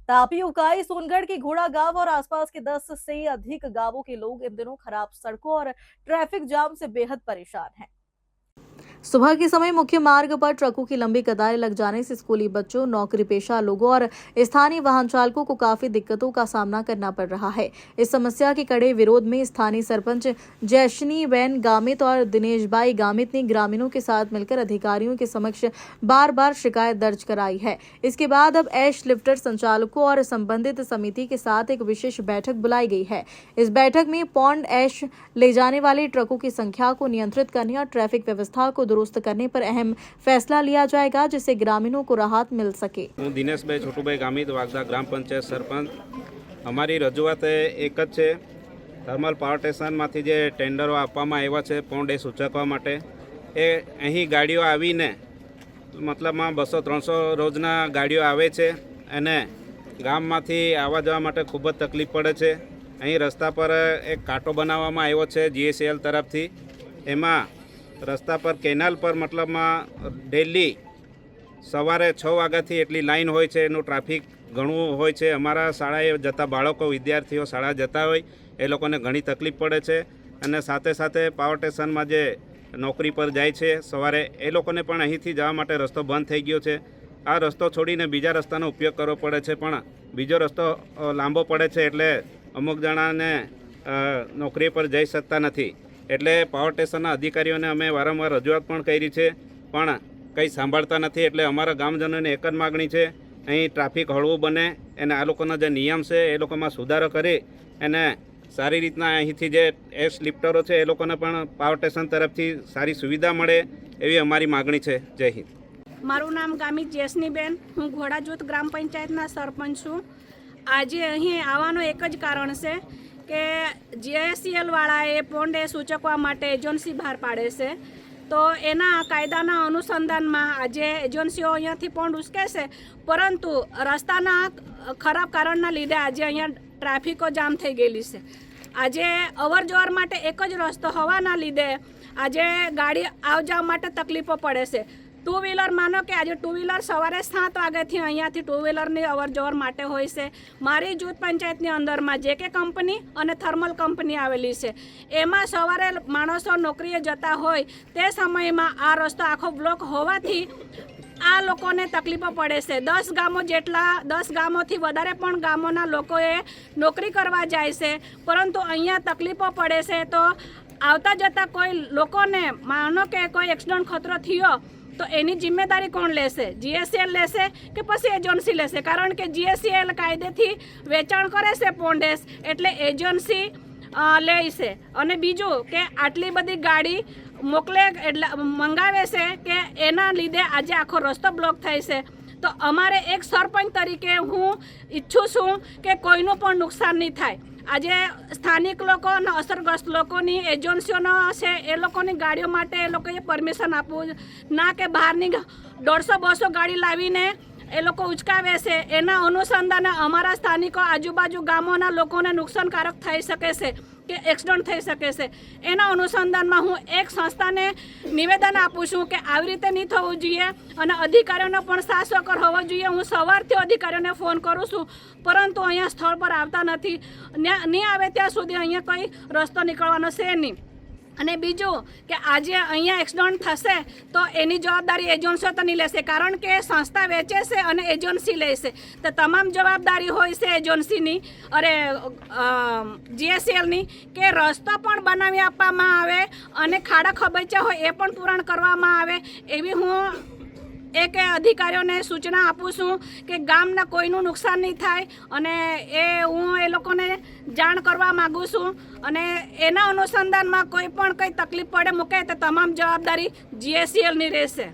तापी, उकाई, सोनगढ़ के घोड़ा गांव और आसपास के 10 से अधिक गांवों के लोग इन दिनों खराब सड़कों और ट्रैफिक जाम से बेहद परेशान हैं। सुबह के समय मुख्य मार्ग पर ट्रकों की लंबी कतारें लग जाने से स्कूली बच्चों, नौकरी पेशा लोगों और स्थानीय वाहन चालकों को काफी दिक्कतों का सामना करना पड़ रहा है। इस समस्या के कड़े विरोध में स्थानीय सरपंच जैशनीबेन गामित और दिनेशबाई गामित ने ग्रामीणों के साथ मिलकर अधिकारियों के समक्ष बार-बार शिकायत दर्ज कराई है। इसके बाद अब ऐश लिफ्टर संचालकों और संबंधित समिति के साथ एक विशेष बैठक बुलाई गई है। इस बैठक में पौंड ऐश ले जाने वाले ट्रकों की संख्या को नियंत्रित करने और ट्रैफिक व्यवस्था को दुरुस्त करने पर अहम फैसला लिया जाएगा, जिससे ग्रामीणों को राहत मिल सके। હું દિનેશભાઈ છોટુભાઈ ગામિત, વાગદા ગ્રામ પંચાયત સરપંચ। અમારી રજૂઆત એક જ છે, થર્મલ પાવર સ્ટેશનમાંથી જે ટેન્ડરો આપવામાં આવ્યા છે પૌંડ એ સૂચકવા માટે, એ અહીં ગાડીઓ આવીને મતલબમાં 200-300 રોજના ગાડીઓ આવે છે અને ગામમાંથી આવવા જવા માટે ખૂબ જ તકલીફ પડે છે। અહીં રસ્તા પર એક કાંટો બનાવવામાં આવ્યો છે GSL તરફથી। એમાં રસ્તા પર કેનાલ પર મતલબમાં ડેલી સવારે 6 વાગ્યાથી એટલી લાઈન હોય છે, એનું ટ્રાફિક ઘણું હોય છે। અમારા શાળાએ જતા બાળકો, વિદ્યાર્થીઓ શાળા જતા હોય એ લોકોને ઘણી તકલીફ પડે છે અને સાથે સાથે પાવર સ્ટેશનમાં જે નોકરી પર જાય છે સવારે એ લોકોને પણ અહીંથી જવા માટે રસ્તો બંધ થઈ ગયો છે। આ રસ્તો છોડીને બીજા રસ્તાનો ઉપયોગ કરવો પડે છે, પણ બીજો રસ્તો લાંબો પડે છે એટલે અમુક જણાને નોકરી પર જઈ શકતા નથી। એટલે પાવર સ્ટેશનના અધિકારીઓને અમે વારંવાર રજૂઆત પણ કરી છે, પણ કંઈ સાંભળતા નથી। એટલે અમારા ગામજનોને એક જ માગણી છે, અહીં ટ્રાફિક હળવું બને અને આ લોકોના જે નિયમ છે એ લોકોમાં સુધારો કરી અને સારી રીતના અહીંથી જે એસ લિફ્ટરો છે એ લોકોને પણ પાવર સ્ટેશન તરફથી સારી સુવિધા મળે એવી અમારી માગણી છે। જય હિન્દ। મારું નામ ગામિત જેસનીબેન, હું ઘોડાજૂથ ગ્રામ પંચાયતના સરપંચ છું। આજે અહીં આવવાનું એક જ કારણ છે કે GSL વાળાએ પોંડે સૂચકવા માટે એજન્સી બહાર પાડે છે, તો એના કાયદાના અનુસંધાનમાં આજે એજન્સીઓ અહીંયાથી પોંડ ઉશ્કે છે, પરંતુ રસ્તાના ખરાબ કારણના લીધે આજે અહીંયા ટ્રાફિકો જામ થઈ ગયેલી છે। આજે અવર જવર માટે એક જ રસ્તો હોવાના લીધે આજે ગાડી આવ જવા માટે તકલીફો પડે છે। ટુ વ્હીલર માનો કે આજે ટુ વ્હીલર સવારે 7 વાગ્યાથી અહીંયાથી ટુ વ્હીલરની અવર જવર માટે હોય છે। મારી જૂથ પંચાયતની અંદરમાં JK કંપની અને થર્મલ કંપની આવેલી છે, એમાં સવારે માણસો નોકરીએ જતા હોય તે સમયમાં આ રસ્તો આખો બ્લોક હોવાથી આ લોકોને તકલીફો પડે છે। 10 ગામો જેટલા 10 ગામોથી વધારે પણ ગામોના લોકોએ નોકરી કરવા જાય છે, પરંતુ અહીંયા તકલીફો પડે છે। તો આવતા જતા કોઈ લોકોને માનો કે કોઈ એક્સિડન્ટ ખતરો થયો તો એની જિમ્મેદારી કોણ લેશે? GSL લેશે કે પછી એજન્સી લેશે? કારણ કે GSL કાયદેથી વેચાણ કરે છે પોંડેસ, એટલે એજન્સી લે છે। અને બીજું કે આટલી બધી ગાડી મોકલે એટલે મંગાવે છે કે એના લીધે આજે આખો રસ્તો બ્લોક થાય છે। તો અમારે એક સરપંચ તરીકે હું ઈચ્છું છું કે કોઈનું પણ નુકસાન નહીં થાય। આજે સ્થાનિક લોકો અને અસરગ્રસ્ત લોકોની એજન્સીઓનો છે એ લોકોની ગાડીઓ માટે એ લોકોએ પરમિશન આપવું, ના કે બહારની 150-200 ગાડી લાવીને એ લોકો ઉચકાવે છે। એના અનુસંધાને અમારા સ્થાનિકો આજુબાજુ ગામોના લોકોને નુકસાનકારક થઈ શકે છે કે એક્સિડન્ટ થઈ શકે છે। એના અનુસંધાનમાં હું એક સંસ્થાને નિવેદન આપું છું કે આવી રીતે નહીં થવું જોઈએ અને અધિકારીઓનો પણ સાથ સહકાર હોવો જોઈએ। હું સવારથી અધિકારીઓને ફોન કરું છું, પરંતુ અહીંયા સ્થળ પર આવતા નથી। નહીં આવે ત્યાં સુધી અહીંયા કંઈ રસ્તો નીકળવાનો છે નહીં। અને બીજું કે આજે અહીંયા એક્સિડન્ટ થશે તો એની જવાબદારી એજન્સીઓ તો નહીં લેશે, કારણ કે સંસ્થા વેચે છે અને એજન્સી લે છે, તો તમામ જવાબદારી હોય છે એજન્સીની અરે GSLની કે રસ્તો પણ બનાવી આપવામાં આવે અને ખાડા ખબચા હોય એ પણ પૂરણ કરવામાં આવે। એવી હું એક અધિકારીઓને સૂચના આપું છું કે ગામના કોઈનું નુકસાન નહીં થાય અને હું એ લોકોને જાણ કરવા માગું છું। અને એના અનુસંધાનમાં કોઈ પણ કંઈ તકલીફ પડે મૂકે તો તમામ જવાબદારી GSLની રહેશે।